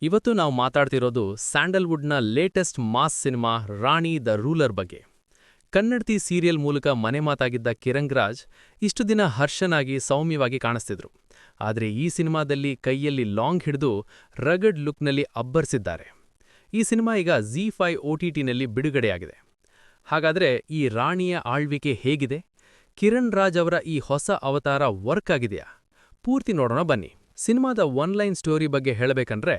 ಇವತ್ತು ನಾವು ಮಾತಾಡ್ತಿರೋದು ಸ್ಯಾಂಡಲ್ವುಡ್ನ latest mass cinema Rani the ruler ಬಗ್ಗೆ. ಕನ್ನಡತಿ ಸೀರಿಯಲ್ ಮೂಲಕ ಮನೆ ಮಾತಾಗಿದ್ದ ಕಿರಂಗ್ ರಾಜ್ ಇಷ್ಟು ದಿನ ಹರ್ಷನಾಗಿ ಸೌಮ್ಯವಾಗಿ ಕಾಣಿಸ್ತಿದ್ರು. ಆದರೆ ಈ ಸಿನಿಮಾದಲ್ಲಿ ಕೈಯಲ್ಲಿ ಲಾಂಗ್ ಹಿಡಿದು ರಗಡ್ ಲುಕ್ನಲ್ಲಿ ಅಬ್ಬರಿಸಿದ್ದಾರೆ. ಈ ಸಿನಿಮಾ ಈಗ ZEE5 OTTನಲ್ಲಿ ಬಿಡುಗಡೆಯಾಗಿದೆ. ಹಾಗಾದರೆ ಈ ರಾಣಿಯ ಆಳ್ವಿಕೆ ಹೇಗಿದೆ? ಕಿರಣ್ ರಾಜ್ ಅವರ ಈ ಹೊಸ ಅವತಾರ ವರ್ಕ್ ಆಗಿದೆಯಾ? ಪೂರ್ತಿ ನೋಡೋಣ ಬನ್ನಿ. ಸಿನಿಮಾದ ಒನ್ಲೈನ್ ಸ್ಟೋರಿ ಬಗ್ಗೆ ಹೇಳಬೇಕಂದ್ರೆ,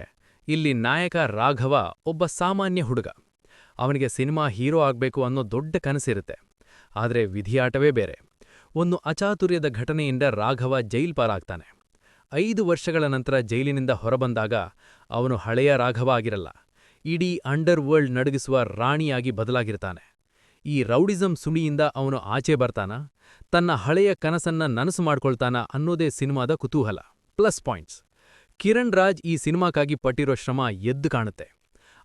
ಇಲ್ಲಿ ನಾಯಕ ರಾಘವ ಒಬ್ಬ ಸಾಮಾನ್ಯ ಹುಡುಗ. ಅವನಿಗೆ ಸಿನಿಮಾ ಹೀರೋ ಆಗ್ಬೇಕು ಅನ್ನೋ ದೊಡ್ಡ ಕನಸಿರುತ್ತೆ. ಆದರೆ ವಿಧಿಯಾಟವೇ ಬೇರೆ. ಒಂದು ಅಚಾತುರ್ಯದ ಘಟನೆಯಿಂದ ರಾಘವ ಜೈಲ್ ಪಾಲಾಗ್ತಾನೆ. 5 ವರ್ಷಗಳ ನಂತರ ಜೈಲಿನಿಂದ ಹೊರಬಂದಾಗ ಅವನು ಹಳೆಯ ರಾಘವ ಆಗಿರಲ್ಲ, ಇಡೀ ಅಂಡರ್ ವರ್ಲ್ಡ್ ನಡುಗಿಸುವ ರಾಣಿಯಾಗಿ ಬದಲಾಗಿರ್ತಾನೆ. ಈ ರೌಡಿಸಂ ಸುಳಿಯಿಂದ ಅವನು ಆಚೆ ಬರ್ತಾನ, ತನ್ನ ಹಳೆಯ ಕನಸನ್ನ ನನಸು ಮಾಡ್ಕೊಳ್ತಾನ ಅನ್ನೋದೇ ಸಿನಿಮಾದ ಕುತೂಹಲ. ಪ್ಲಸ್ ಪಾಯಿಂಟ್ಸ್: ಕಿರಣ್ ರಾಜ್ ಈ ಸಿನಿಮಾಕ್ಕಾಗಿ ಪಟ್ಟಿರೋ ಶ್ರಮ ಎದ್ದು ಕಾಣುತ್ತೆ.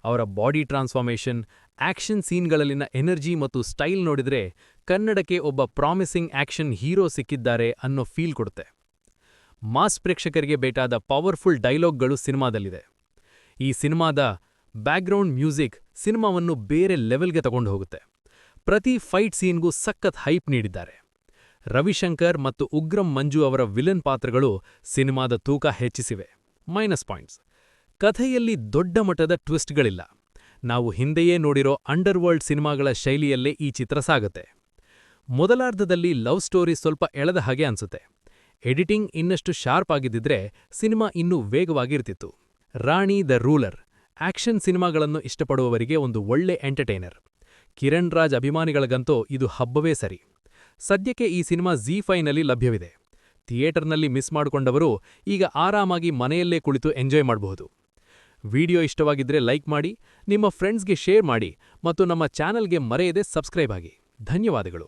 ಅವರ ಬಾಡಿ ಟ್ರಾನ್ಸ್ಫಾರ್ಮೇಷನ್, ಆಕ್ಷನ್ ಸೀನ್ಗಳಲ್ಲಿನ ಎನರ್ಜಿ ಮತ್ತು ಸ್ಟೈಲ್ ನೋಡಿದ್ರೆ ಕನ್ನಡಕ್ಕೆ ಒಬ್ಬ ಪ್ರಾಮಿಸಿಂಗ್ ಆಕ್ಷನ್ ಹೀರೋ ಸಿಕ್ಕಿದ್ದಾರೆ ಅನ್ನೋ ಫೀಲ್ ಕೊಡುತ್ತೆ. ಮಾಸ್ ಪ್ರೇಕ್ಷಕರಿಗೆ ಬೇಕಾದ ಪವರ್ಫುಲ್ ಡೈಲಾಗ್ಗಳು ಸಿನಿಮಾದಲ್ಲಿದೆ. ಈ ಸಿನಿಮಾದ ಬ್ಯಾಕ್ಗ್ರೌಂಡ್ ಮ್ಯೂಸಿಕ್ ಸಿನಿಮಾವನ್ನು ಬೇರೆ ಲೆವೆಲ್ಗೆ ತಗೊಂಡು ಹೋಗುತ್ತೆ. ಪ್ರತಿ ಫೈಟ್ ಸೀನ್ಗೂ ಸಖತ್ ಹೈಪ್ ನೀಡಿದ್ದಾರೆ. ರವಿಶಂಕರ್ ಮತ್ತು ಉಗ್ರಂ ಮಂಜು ಅವರ ವಿಲನ್ ಪಾತ್ರಗಳು ಸಿನಿಮಾದ ತೂಕ ಹೆಚ್ಚಿಸಿವೆ. ಮೈನಸ್ ಪಾಯಿಂಟ್ಸ್: ಕಥೆಯಲ್ಲಿ ದೊಡ್ಡ ಮಟ್ಟದ ಟ್ವಿಸ್ಟ್ಗಳಿಲ್ಲ. ನಾವು ಹಿಂದೆಯೇ ನೋಡಿರೋ ಅಂಡರ್ವರ್ಲ್ಡ್ ಸಿನಿಮಾಗಳ ಶೈಲಿಯಲ್ಲೇ ಈ ಚಿತ್ರ ಸಾಗುತ್ತೆ. ಮೊದಲಾರ್ಧದಲ್ಲಿ ಲವ್ ಸ್ಟೋರಿ ಸ್ವಲ್ಪ ಎಳೆದ ಹಾಗೆ ಅನ್ಸುತ್ತೆ. ಎಡಿಟಿಂಗ್ ಇನ್ನಷ್ಟು ಶಾರ್ಪ್ ಆಗಿದ್ದಿದ್ರೆ ಸಿನಿಮಾ ಇನ್ನೂ ವೇಗವಾಗಿರ್ತಿತ್ತು. ರಾಣಿ ದ ರೂಲರ್ ಆಕ್ಷನ್ ಸಿನಿಮಾಗಳನ್ನು ಇಷ್ಟಪಡುವವರಿಗೆ ಒಂದು ಒಳ್ಳೆ ಎಂಟರ್ಟೈನರ್. ಕಿರಣ್ ರಾಜ್ ಅಭಿಮಾನಿಗಳಿಗಂತೂ ಇದು ಹಬ್ಬವೇ ಸರಿ. ಸದ್ಯಕ್ಕೆ ಈ ಸಿನಿಮಾ ZEE5ನಲ್ಲಿ ಲಭ್ಯವಿದೆ. ಥಿಯೇಟರ್ನಲ್ಲಿ ಮಿಸ್ ಮಾಡಿಕೊಂಡವರು ಈಗ ಆರಾಮಾಗಿ ಮನೆಯಲ್ಲೇ ಕುಳಿತು ಎಂಜಾಯ್ ಮಾಡಬಹುದು. ವಿಡಿಯೋ ಇಷ್ಟವಾಗಿದ್ರೆ ಲೈಕ್ ಮಾಡಿ, ನಿಮ್ಮ ಫ್ರೆಂಡ್ಸ್ಗೆ ಶೇರ್ ಮಾಡಿ ಮತ್ತು ನಮ್ಮ ಚಾನೆಲ್ಗೆ ಮರೆಯದೆ ಸಬ್ಸ್ಕ್ರೈಬ್ ಆಗಿ. ಧನ್ಯವಾದಗಳು.